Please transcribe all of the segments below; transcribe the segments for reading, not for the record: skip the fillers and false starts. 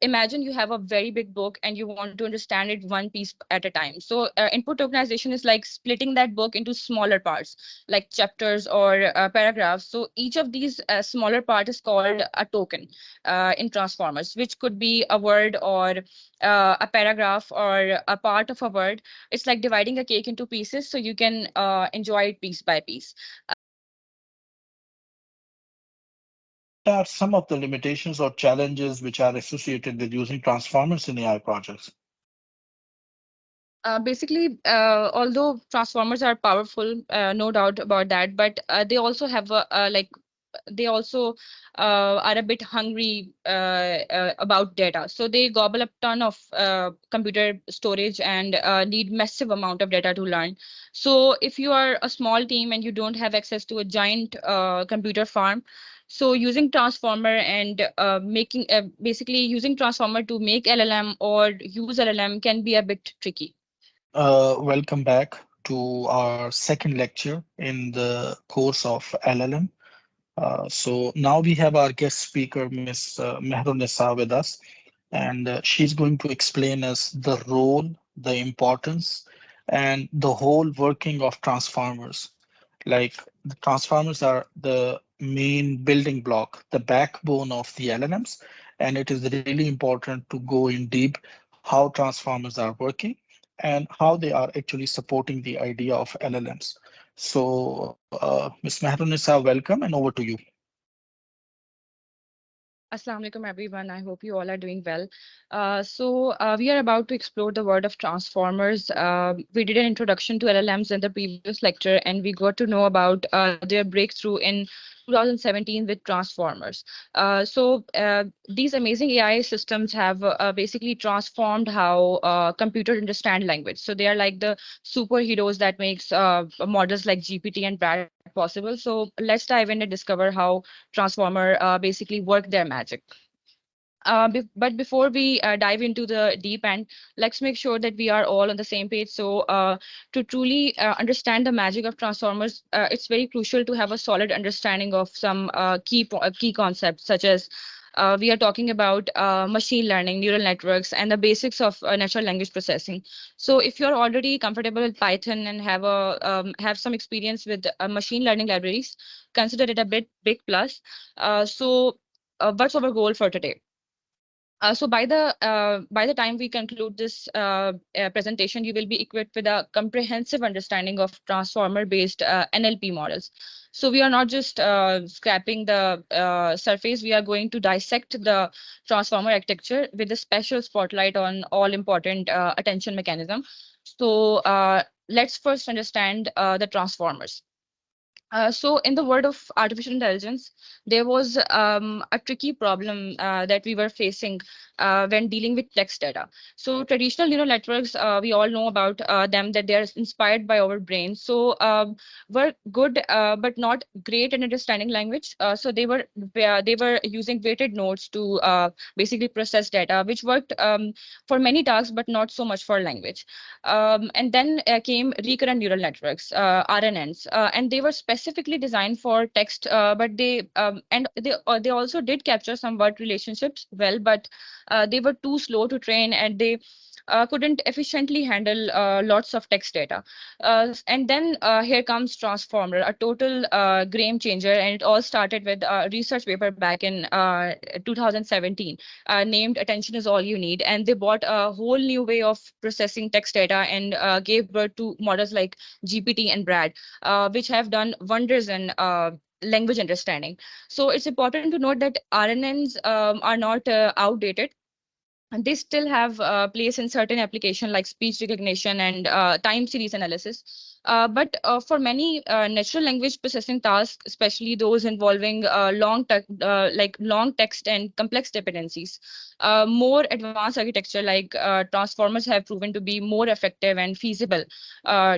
imagine you have a very big book and you want to understand it one piece at a time. So input tokenization is like splitting that book into smaller parts, like chapters or paragraphs. So each of these smaller part is called a token in Transformers, which could be a word or a paragraph or a part of a word. It's like dividing a cake into pieces so you can enjoy it piece by piece. What are some of the limitations or challenges which are associated with using transformers in AI projects? Basically, although transformers are powerful, no doubt about that, but they also have like they also are a bit hungry about data. So they gobble up ton of computer storage and need massive amount of data to learn. So if you are a small team and you don't have access to a giant computer farm, so using transformer and making basically using transformer to make LLM or use LLM can be a bit tricky. Welcome back to our second lecture in the course of LLM. So now we have our guest speaker, Ms. Mehrunisa, with us, and she's going to explain us the role, the importance, and the whole working of transformers. Like the transformers are the main building block, the backbone of the LLMs, and it is really important to go in deep how transformers are working and how they are actually supporting the idea of LLMs. So, Ms. Mehrunisa, welcome and over to you. Assalamu alaikum, everyone. I hope you all are doing well. We are about to explore the world of transformers. We did an introduction to LLMs in the previous lecture, and we got to know about their breakthrough in 2017 with transformers. These amazing AI systems have basically transformed how computers understand language. So they are like the superheroes that makes models like GPT and Brad possible. So let's dive in and discover how transformer basically work their magic. But before we dive into the deep end, let's make sure that we are all on the same page. So, to truly understand the magic of transformers, it's very crucial to have a solid understanding of some key concepts, such as we are talking about machine learning, neural networks, and the basics of natural language processing. So, if you're already comfortable with Python and have some experience with machine learning libraries, consider it a big plus. What's our goal for today? By the time we conclude this presentation, you will be equipped with a comprehensive understanding of transformer-based NLP models. So we are not just scrapping the surface; we are going to dissect the transformer architecture with a special spotlight on all important attention mechanism. Let's first understand the transformers. In the world of artificial intelligence, there was a tricky problem that we were facing when dealing with text data. So traditional neural networks, we all know about them, that they are inspired by our brains. So were good, but not great in understanding language. They were using weighted nodes to basically process data, which worked for many tasks, but not so much for language. And then came recurrent neural networks, RNNs, and they were specifically designed for text, but they also did capture some word relationships well, but they were too slow to train, and they couldn't efficiently handle lots of text data. And then here comes Transformer, a total game changer, and it all started with a research paper back in 2017 named "Attention is All You Need," and they brought a whole new way of processing text data and gave birth to models like GPT and Brad, which have done wonders in language understanding. So it's important to note that RNNs are not outdated, and they still have place in certain application like speech recognition and time series analysis. But for many natural language processing tasks, especially those involving long text and complex dependencies, more advanced architecture like transformers have proven to be more effective and feasible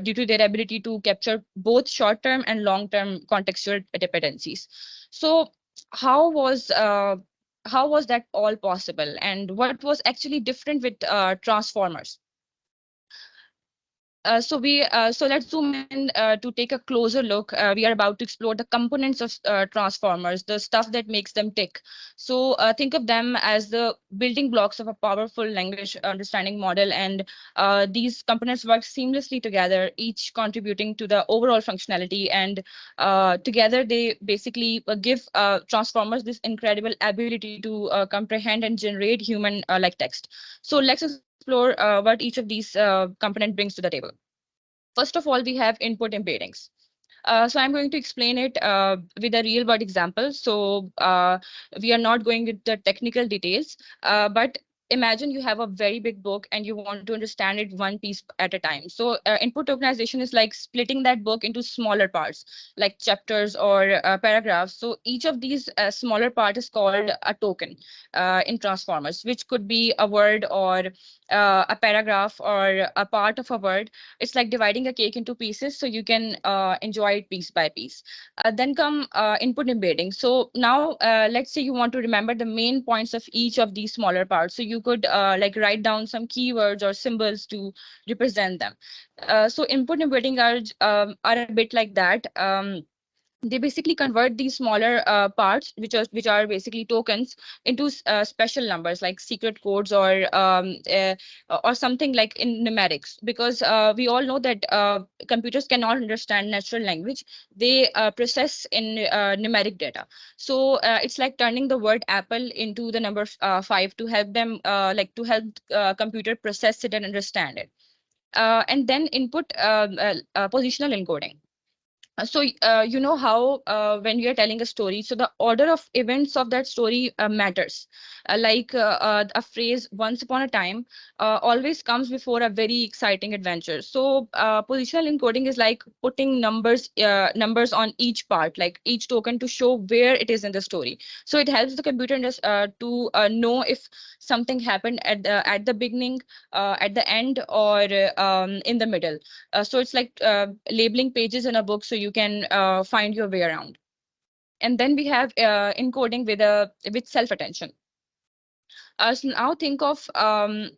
due to their ability to capture both short-term and long-term contextual dependencies. So how was uh, how was that all possible, and what was actually different with transformers? So let's zoom in to take a closer look. We are about to explore the components of transformers, the stuff that makes them tick. So think of them as the building blocks of a powerful language understanding model, and these components work seamlessly together, each contributing to the overall functionality. And together, they basically give transformers this incredible ability to comprehend and generate human like text. So let's explore what each of these component brings to the table. First of all, we have input embeddings. So I'm going to explain it with a real world example. So we are not going with the technical details, but imagine you have a very big book and you want to understand it one piece at a time. So input tokenization is like splitting that book into smaller parts, like chapters or paragraphs. So each of these smaller part is called a token in transformers, which could be a word or a paragraph or a part of a word. It's like dividing a cake into pieces so you can enjoy it piece by piece. Then come input embedding. So now let's say you want to remember the main points of each of these smaller parts. So you could like write down some keywords or symbols to represent them. So input embedding are a bit like that. They basically convert these smaller parts, which are basically tokens, into special numbers like secret codes or something like in numerics, because we all know that computers cannot understand natural language. They process in numeric data. So it's like turning the word apple into the number 5 to help them like to help computer process it and understand it. And then input positional encoding. You know how when we are telling a story, so the order of events of that story matters. A phrase "once upon a time" always comes before a very exciting adventure. So positional encoding is like putting numbers on each part, like each token, to show where it is in the story. So it helps the computer to know if something happened at the beginning, at the end, or in the middle. So it's like labeling pages in a book so you can find your way around. And then we have encoding with self attention. So now think of an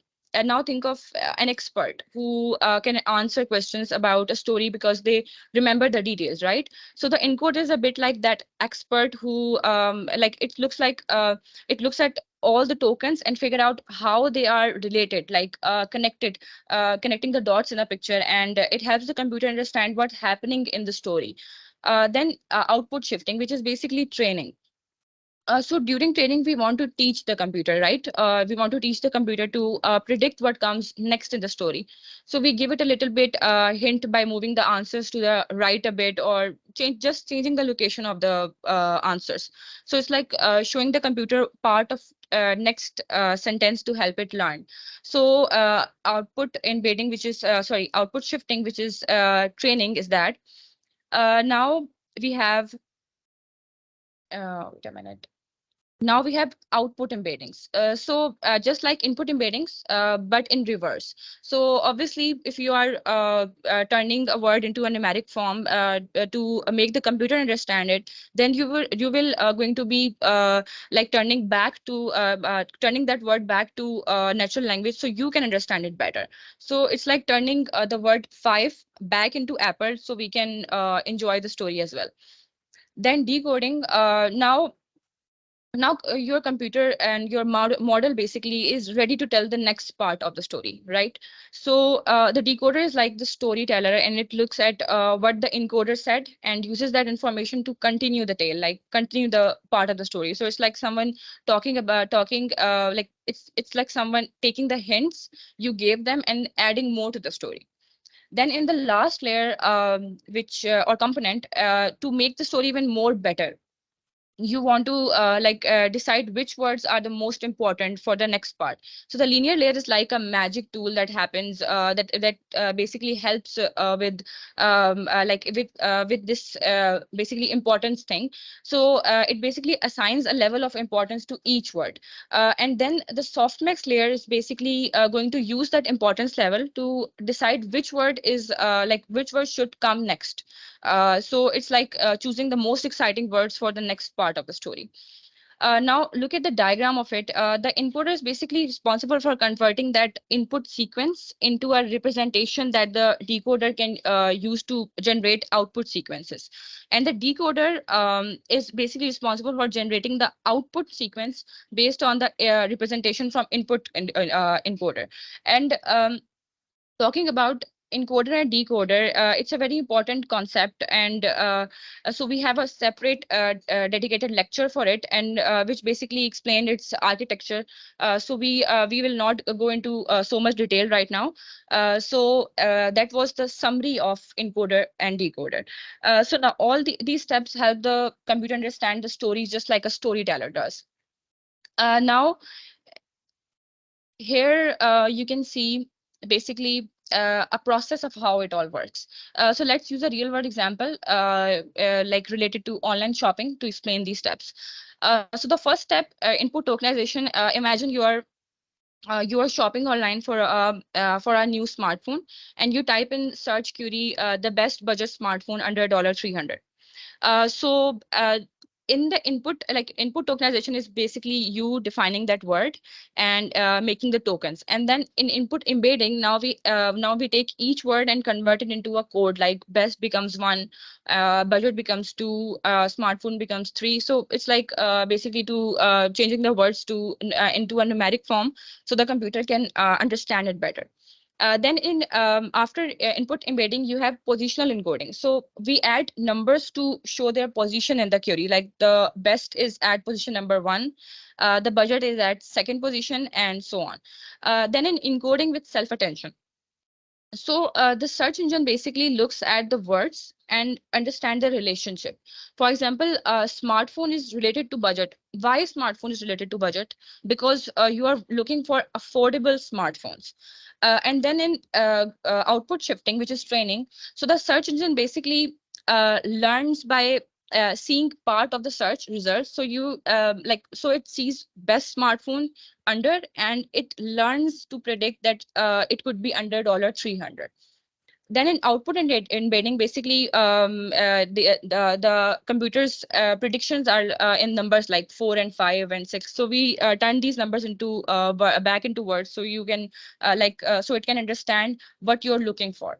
expert who can answer questions about a story because they remember the details, right? So the encoder is a bit like that expert who like it looks at all the tokens and figure out how they are related, like connecting the dots in a picture, and it helps the computer understand what's happening in the story. Then output shifting, which is basically training. So during training, we want to teach the computer, right? We want to teach the computer to predict what comes next in the story. So we give it a little bit hint by moving the answers to the right a bit, or changing the location of the answers. So it's like showing the computer part of next sentence to help it learn. So output embedding, output shifting, which is training, is that now we have. Wait a minute. Now we have output embeddings. So just like input embeddings, but in reverse. So obviously, if you are turning a word into a numeric form to make the computer understand it, then you will going to be like turning that word back to natural language so you can understand it better. So it's like turning the word 5 back into apple so we can enjoy the story as well. Then decoding. Now your computer and your model basically is ready to tell the next part of the story, right? So the decoder is like the storyteller, and it looks at what the encoder said and uses that information to continue the tale, like continue the part of the story. So it's like someone talking like it's like someone taking the hints you gave them and adding more to the story. Then in the last layer, which or component, to make the story even more better, you want to decide which words are the most important for the next part. So the linear layer is like a magic tool that happens that basically helps with this basically importance thing. So it basically assigns a level of importance to each word, and then the softmax layer is basically going to use that importance level to decide which word should come next. So it's like choosing the most exciting words for the next part of the story. Now look at the diagram of it. The encoder is basically responsible for converting that input sequence into a representation that the decoder can use to generate output sequences. And the decoder is basically responsible for generating the output sequence based on the representation from input and encoder. And talking about encoder and decoder, it's a very important concept, and so we have a separate dedicated lecture for it, and which basically explained its architecture. So we will not go into so much detail right now. That was the summary of encoder and decoder. So now all these steps help the computer understand the story just like a storyteller does. Now here you can see basically a process of how it all works. So let's use a real world example like related to online shopping to explain these steps. So the first step, input tokenization. Imagine you are shopping online for a new smartphone, and you type in search query the best budget smartphone under $300. So in the input, like input tokenization is basically you defining that word and making the tokens. And then in input embedding, now we take each word and convert it into a code. Like best becomes one, budget becomes two, smartphone becomes three. So it's like basically to changing the words to into a numeric form, so the computer can understand it better. Then in after input embedding, you have positional encoding. So we add numbers to show their position in the query. Like the best is at position number one, the budget is at second position, and so on. Then in encoding with self-attention. So the search engine basically looks at the words and understand the relationship. For example, smartphone is related to budget. Why smartphone is related to budget? Because you are looking for affordable smartphones. And then in output shifting, which is training, so the search engine basically learns by seeing part of the search results. So so it sees best smartphone under, and it learns to predict that it could be under $300. Then in output and embedding, basically the computer's predictions are in numbers like 4 and 5 and 6. So we turn these numbers into back into words, so you can so it can understand what you're looking for.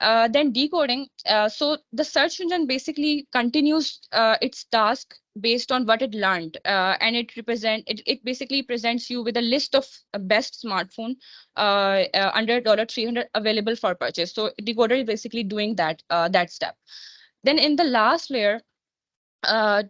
Then decoding. So the search engine basically continues its task based on what it learned, and it basically presents you with a list of best smartphone under $300 available for purchase. So decoder is basically doing that step. Then in the last layer,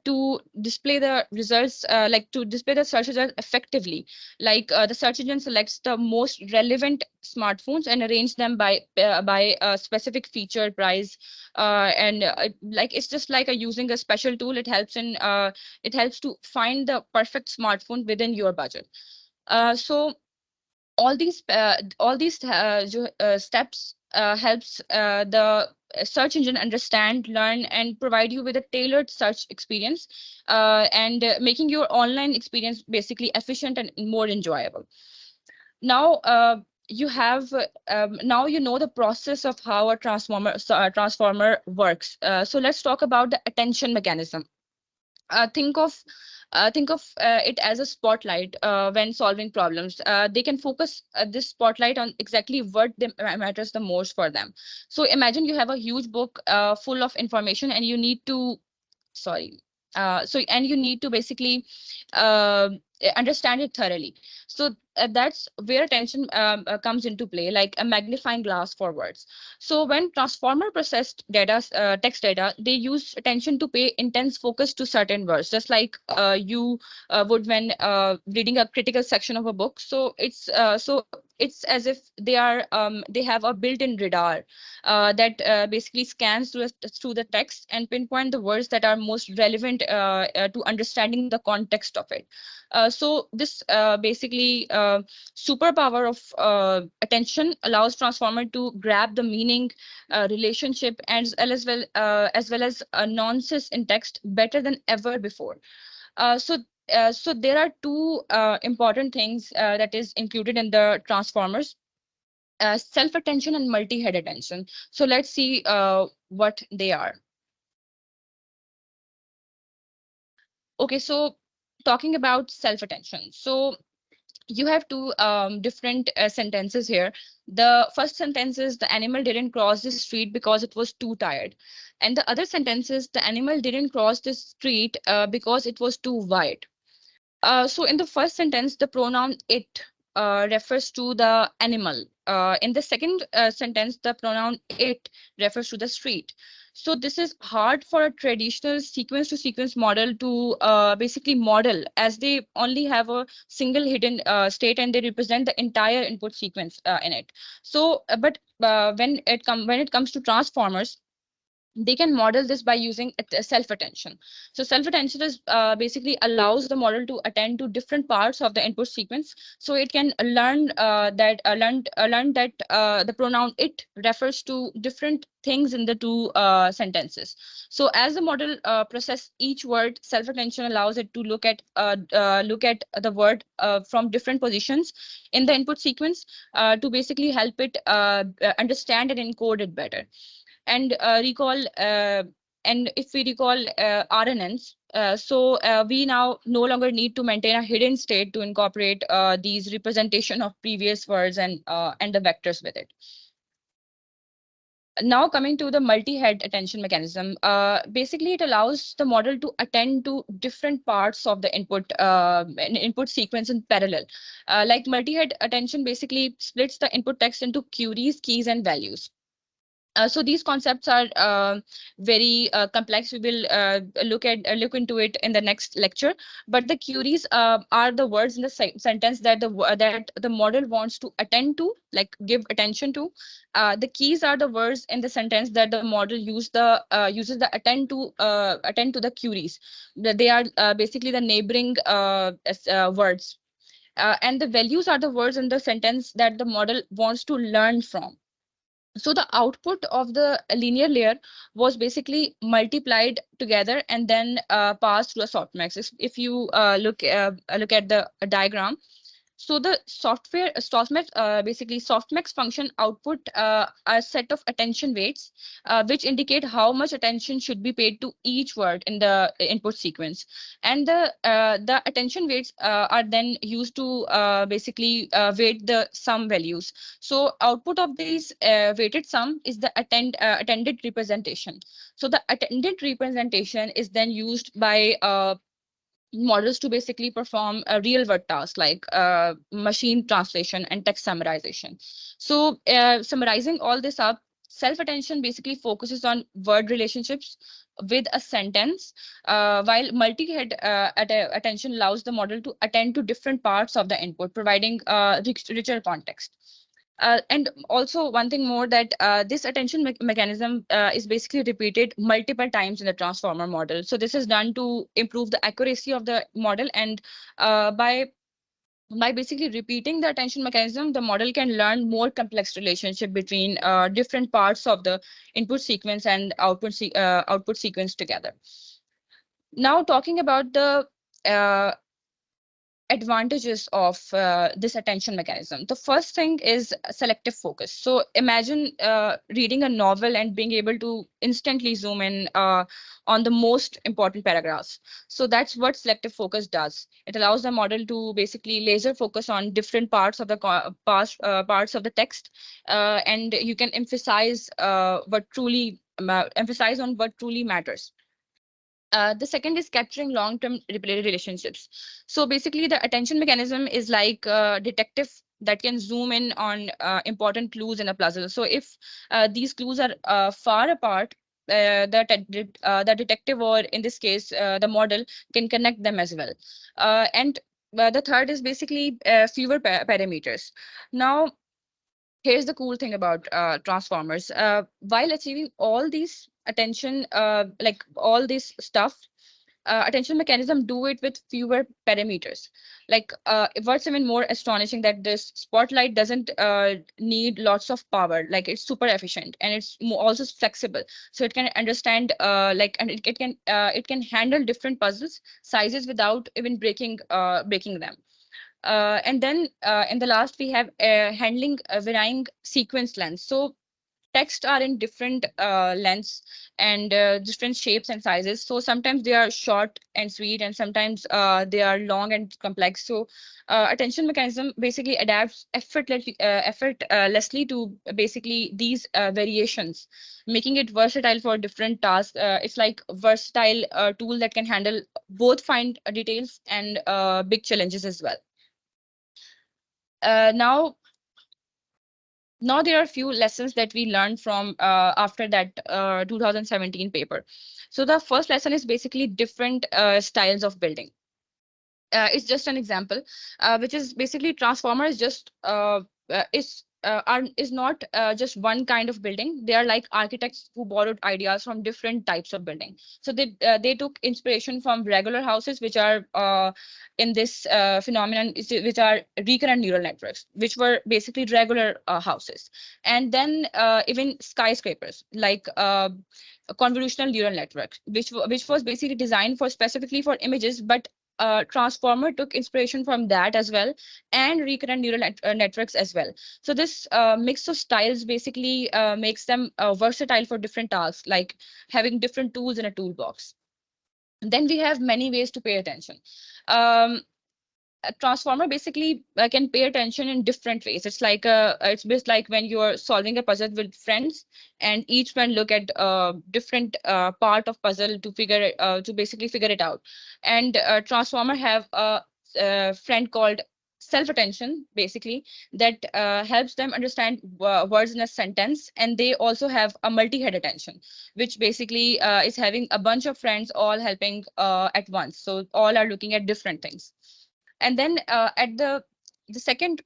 to display the results, like to display the search results effectively. Like the search engine selects the most relevant smartphones and arrange them by a specific feature, price, and like it's just like using a special tool. It helps to find the perfect smartphone within your budget. So all these steps helps the search engine understand, learn, and provide you with a tailored search experience, and making your online experience basically efficient and more enjoyable. Now now you know the process of how a transformer works. So let's talk about the attention mechanism. Think of it as a spotlight when solving problems. They can focus this spotlight on exactly what matters the most for them. So imagine you have a huge book full of information, and you need to sorry and you need to basically uh, understand it thoroughly. So that's where attention comes into play, like a magnifying glass for words. So when transformer processed data, text data, they use attention to pay intense focus to certain words, just like you would when reading a critical section of a book. So it's as if they have a built-in radar that basically scans through the text and pinpoint the words that are most relevant to understanding the context of it. So this basically superpower of attention allows transformer to grab the meaning, relationship, and as well as nonsense in text better than ever before. So there are two important things that is included in the transformers: self-attention and multi-head attention. So let's see what they are. Okay, so talking about self-attention. So you have two different sentences here. The first sentence is the animal didn't cross the street because it was too tired. And the other sentence is the animal didn't cross the street because it was too wide. So in the first sentence, the pronoun it refers to the animal. In the second sentence, the pronoun it refers to the street. So this is hard for a traditional sequence to sequence model to basically model, as they only have a single hidden state and they represent the entire input sequence in it. So, but when it comes to transformers, they can model this by using self-attention. So self-attention is basically allows the model to attend to different parts of the input sequence. So it can learn that the pronoun it refers to different things in the two sentences. So as the model process each word, self-attention allows it to look at the word from different positions in the input sequence to basically help it understand and encode it better. And recall and if we recall RNNs, we now no longer need to maintain a hidden state to incorporate these representation of previous words and the vectors with it. Now coming to the multi-head attention mechanism, basically it allows the model to attend to different parts of the input sequence in parallel. Like multi-head attention basically splits the input text into queries, keys, and values. So these concepts are very complex. We will look into it in the next lecture. But the queries are the words in the sentence that that the model wants to attend to, like give attention to. The keys are the words in the sentence that the model uses the attend to the queries. They are basically the neighboring words. And the values are the words in the sentence that the model wants to learn from. So the output of the linear layer was basically multiplied together and then passed through a softmax. If you look at the diagram, so the basically softmax function output a set of attention weights, which indicate how much attention should be paid to each word in the input sequence. And the attention weights are then used to basically weight the sum values. So output of these weighted sum is the attended representation. So the attended representation is then used by models to basically perform a real world task like machine translation and text summarization. So summarizing all this up, self-attention basically focuses on word relationships with a sentence, while multi-head attention allows the model to attend to different parts of the input, providing richer context. And also one thing more that this attention mechanism is basically repeated multiple times in the transformer model. So this is done to improve the accuracy of the model, and by basically repeating the attention mechanism, the model can learn more complex relationship between different parts of the input sequence and output sequence together. Now talking about the advantages of this attention mechanism. The first thing is selective focus. So imagine reading a novel and being able to instantly zoom in on the most important paragraphs. So that's what selective focus does. It allows the model to basically laser focus on different parts of the parts of the text, and you can emphasize on what truly matters. The second is capturing long-term relationships. So basically, the attention mechanism is like a detective that can zoom in on important clues in a puzzle. So if these clues are far apart, the detective, or in this case, the model, can connect them as well. And the third is basically fewer parameters. Now, here's the cool thing about transformers. While achieving all these attention, like all this stuff, attention mechanism do it with fewer parameters. Like what's even more astonishing that this spotlight doesn't need lots of power. Like it's super efficient and it's also flexible. So it can understand and it can handle different puzzles sizes without even breaking them. And then in the last we have handling varying sequence length. So text are in different lengths and different shapes and sizes. So sometimes they are short and sweet, and sometimes they are long and complex. So attention mechanism basically adapts effortlessly to basically these variations, making it versatile for different tasks. It's like versatile tool that can handle both fine details and big challenges as well. Now, there are a few lessons that we learned from after that 2017 paper. So the first lesson is basically different styles of building. It's just an example, which is basically transformer is just is not just one kind of building. They are like architects who borrowed ideas from different types of building. So they took inspiration from regular houses, which are in this phenomenon, which are recurrent neural networks, which were basically regular houses, and then even skyscrapers like a convolutional neural network, which was basically designed for specifically for images, but transformer took inspiration from that as well, and recurrent neural networks as well. So this mix of styles basically makes them versatile for different tasks, like having different tools in a toolbox. Then we have many ways to pay attention. um, a transformer basically can pay attention in different ways. It's like it's just like when you're solving a puzzle with friends, and each friend look at different part of puzzle to to basically figure it out. And transformer have a friend called self attention, basically, that helps them understand words in a sentence. And they also have a multi head attention, which basically is having a bunch of friends all helping at once, so all are looking at different things. And then at the second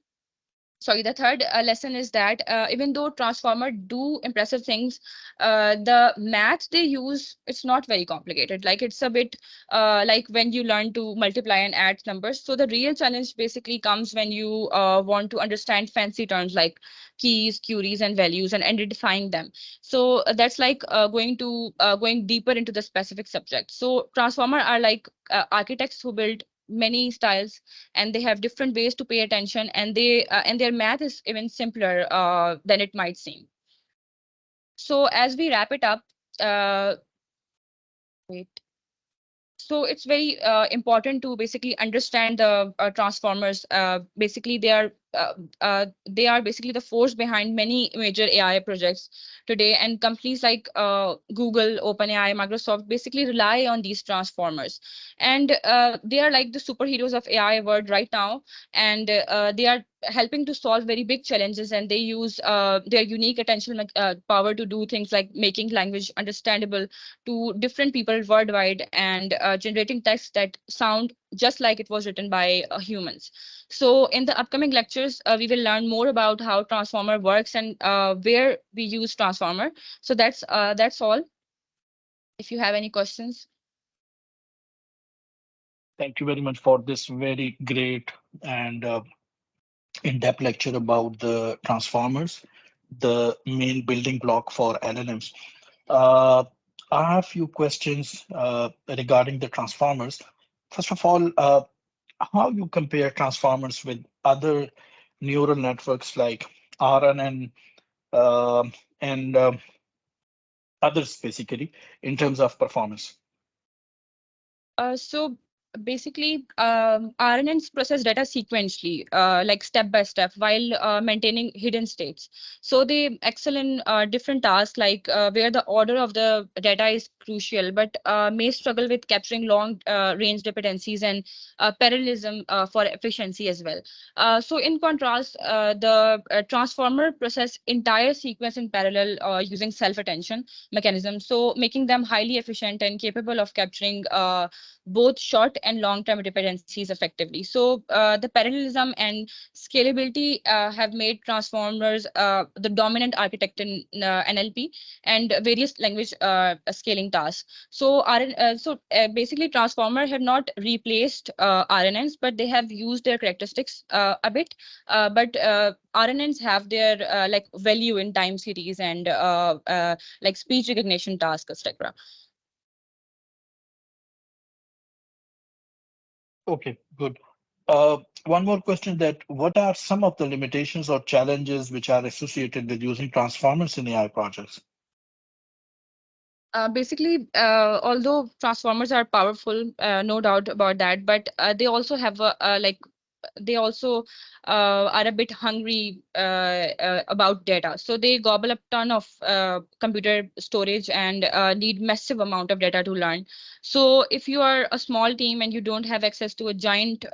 sorry the third lesson is that even though transformer do impressive things, the math they use, it's not very complicated. Like it's a bit like when you learn to multiply and add numbers. So the real challenge basically comes when you want to understand fancy terms like keys, queries, and values, and identifying them. So that's like going deeper into the specific subject. So transformer are like architects who build many styles, and they have different ways to pay attention, and they and their math is even simpler than it might seem. So as we wrap it up, uh, wait so it's very important to basically understand the transformers. They are basically the force behind many major AI projects today, and companies like Google, OpenAI, Microsoft basically rely on these transformers, and they are like the superheroes of AI world right now, and they are helping to solve very big challenges, and they use their unique attention power to do things like making language understandable to different people worldwide, and generating text that sound just like it was written by humans. So in the upcoming lectures, we will learn more about how transformer works and where we use transformer. So that's all. If you have any questions. Thank you very much for this very great and in-depth lecture about the transformers, the main building block for LLMs. Uh, I have a few questions regarding the transformers. First of all, how you compare transformers with other neural networks like RNN and others, basically, in terms of performance? So basically, RNNs process data sequentially, like step by step, while maintaining hidden states. So they excel in different tasks, like where the order of the data is crucial, but may struggle with capturing long range dependencies and parallelism for efficiency as well. So in contrast, the transformer process entire sequence in parallel using self-attention mechanism, so making them highly efficient and capable of capturing both short and long-term dependencies effectively. So the parallelism and scalability have made transformers the dominant architect in NLP and various language scaling tasks. So basically, transformer have not replaced RNNs, but they have used their characteristics a bit. But RNNs have their like value in time series and like speech recognition tasks, etc. Okay, good. One more question, that what are some of the limitations or challenges which are associated with using transformers in AI projects? Basically, although transformers are powerful, no doubt about that, but they also have like they also are a bit hungry about data. So they gobble up ton of computer storage and need massive amount of data to learn. So if you are a small team and you don't have access to a giant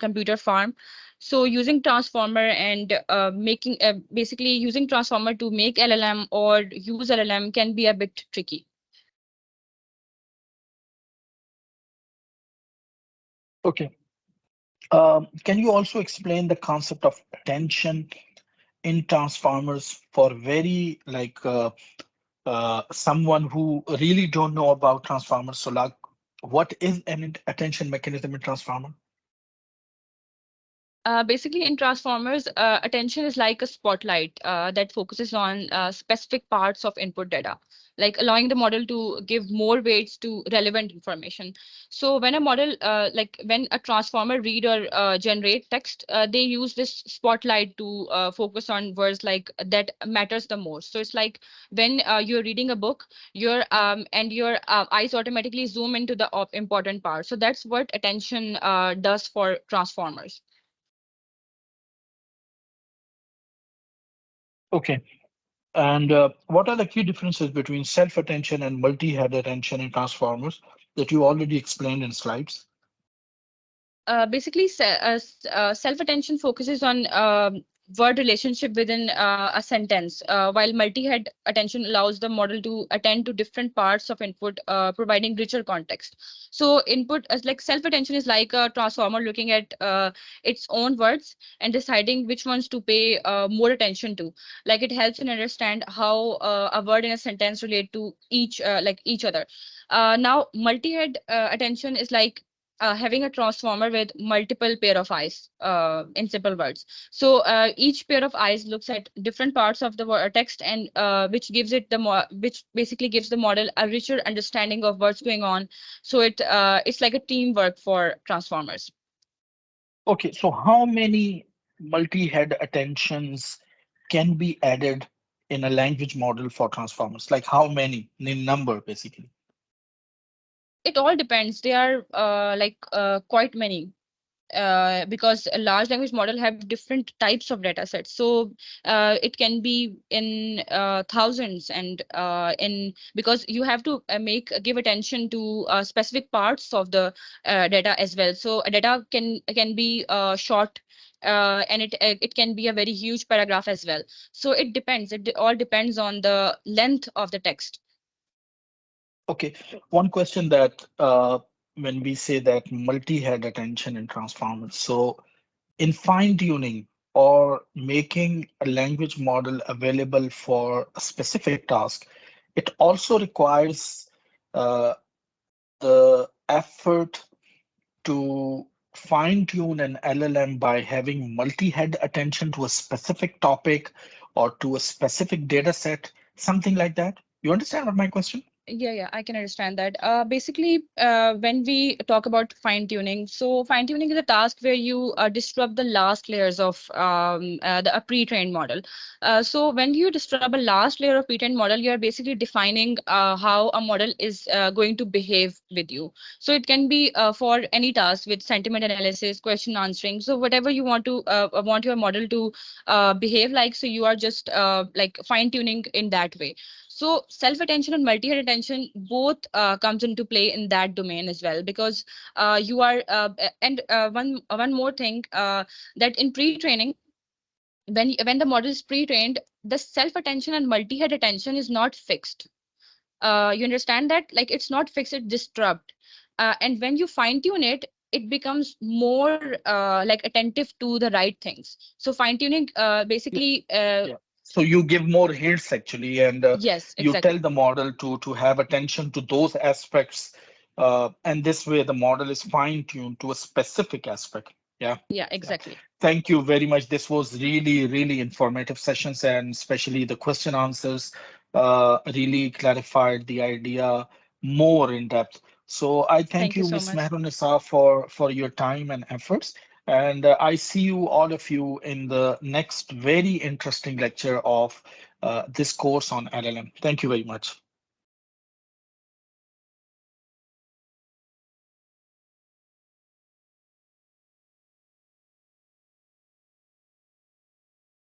computer farm, so using transformer and making basically using transformer to make LLM or use LLM can be a bit tricky. Okay. Can you also explain the concept of attention in transformers for very someone who really don't know about transformers? So like, what is an attention mechanism in transformer? Basically, in Transformers, attention is like a spotlight that focuses on specific parts of input data, like allowing the model to give more weights to relevant information. So when a model, like when a transformer read or generate text, they use this spotlight to focus on words like that matters the most. So it's like when you're reading a book, your eyes automatically zoom into the important part. So that's what attention does for Transformers. Okay. And what are the key differences between self-attention and multi-head attention in transformers that you already explained in slides? Basically, self-attention focuses on word relationship within a sentence, while multi-head attention allows the model to attend to different parts of input, providing richer context. So, input as like self-attention is like a transformer looking at its own words and deciding which ones to pay more attention to. Like it helps in understand how a word in a sentence relate to each other. Now, multi-head attention is like having a transformer with multiple pair of eyes in simple words. So each pair of eyes looks at different parts of the text and which basically gives the model a richer understanding of what's going on. So it's like a teamwork for transformers. Okay, so how many multi-head attentions can be added in a language model for transformers? Like how many in number, basically? It all depends. They are quite many. Because a large language model have different types of data sets. So it can be in thousands and in because you have to give attention to specific parts of the data as well. So a data can be short. And it can be a very huge paragraph as well. So it depends. All depends on the length of the text. Okay, one question that when we say that multi-head attention in transformers, so in fine-tuning or making a language model available for a specific task, it also requires uh, the effort to fine-tune an LLM by having multi-head attention to a specific topic or to a specific data set, something like that. You understand what my question? Yeah, I can understand that. Basically, when we talk about fine tuning, so fine tuning is a task where you disrupt the last layers of a pre-trained model. So when you disrupt a last layer of pre-trained model, you are basically defining how a model is going to behave with you. So it can be for any task with sentiment analysis, question answering. So whatever you want your model to behave like, so you are just like fine tuning in that way. So self-attention and multi-head attention both comes into play in that domain as well because you are and one more thing that in pre-training when the model is pre-trained, the self-attention and multi-head attention is not fixed. You understand that like it's not fixed, it's disrupt. And when you fine-tune it, it becomes more like attentive to the right things. So fine-tuning basically Yeah. So you give more hints actually, and yes, you tell exactly. the model to have attention to those aspects, and this way the model is fine-tuned to a specific aspect. Yeah. Yeah, Yeah. exactly. Thank you very much. This was really, really informative sessions, and especially the question answers really clarified the idea more in depth. So I thank Thank you you, so Ms. much. Mehrunisa, for your time and efforts. And I see you, all of you, in the next very interesting lecture of this course on LLM. Thank you very much.